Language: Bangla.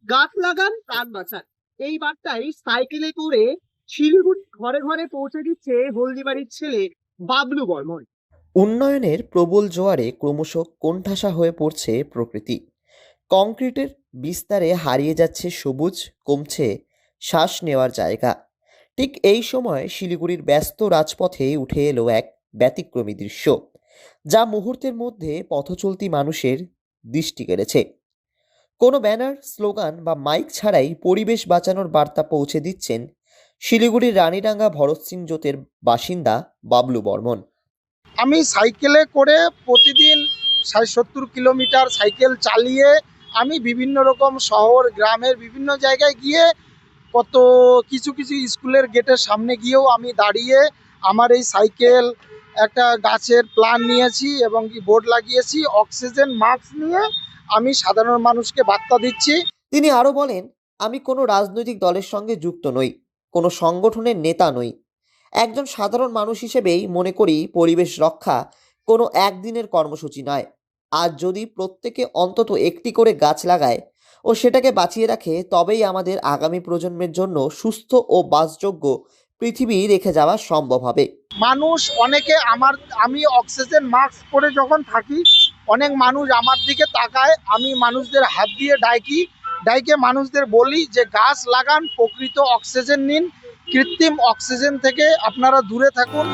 গাছ লাগান, প্রাণ বাঁচান, এই বার্তায় সাইকেলে করে শিলিগুড়ি ঘরে ঘরে পৌঁছে দিচ্ছে হলদিবাড়ির ছেলে বাবলু বর্মন। উন্নয়নের প্রবল জোয়ারে ক্রমশ কোণঠাসা হয়ে পড়ছে প্রকৃতি। কংক্রিটের বিস্তারে হারিয়ে যাচ্ছে সবুজ, কমছে শ্বাস নেওয়ার জায়গা। ঠিক এই সময় শিলিগুড়ির ব্যস্ত রাজপথে উঠে এলো এক ব্যতিক্রমী দৃশ্য, যা মুহূর্তের মধ্যে পথচলতি মানুষের দৃষ্টি কেড়েছে। কোনো ব্যানার, স্লোগান বা মাইক ছাড়াই পরিবেশ বাঁচানোর বার্তা পৌঁছে দিচ্ছেন শিলিগুড়ির রানীডাঙ্গা ভরত সিং জোটের বাসিন্দা বাবলু বর্মন। আমি সাইকেলে করে প্রতিদিন ৬০-৭০ কিলোমিটার সাইকেল চালিয়ে আমি বিভিন্ন রকম শহর গ্রামের বিভিন্ন জায়গায় গিয়ে কত কিছু কিছু স্কুলের গেটের সামনে গিয়েও আমি দাঁড়িয়ে আমার এই সাইকেল একটা গাছের প্ল্যান নিয়েছি এবং কি বোর্ড লাগিয়েছি, অক্সিজেন মাস্ক নিয়ে আমি সাধারণ মানুষকে বার্তা দিচ্ছি। তিনি আরও বলেন, আমি কোনো রাজনৈতিক দলের সঙ্গে যুক্ত নই, কোনো সংগঠনের নেতা নই। একজন সাধারণ মানুষ হিসেবেই মনে করি পরিবেশ রক্ষা কোনো একদিনের কর্মসূচি নয়। আজ যদি প্রত্যেকে অন্তত একটি করে গাছ লাগায় ও সেটাকে বাঁচিয়ে রাখে, তবেই আমাদের আগামী প্রজন্মের জন্য সুস্থ ও বাসযোগ্য পৃথিবী রেখে যাওয়া সম্ভব হবে। মানুষ অনেকে আমি অক্সিজেন মাস্ক পরে যখন থাকি, অনেক মানুষ আমার দিকে তাকায়, আমি মানুষদের হাত দিয়ে ডাইকে মানুষদের বলি যে গাছ লাগান, প্রকৃত অক্সিজেন নিন, কৃত্রিম অক্সিজেন থেকে আপনারা দূরে থাকুন।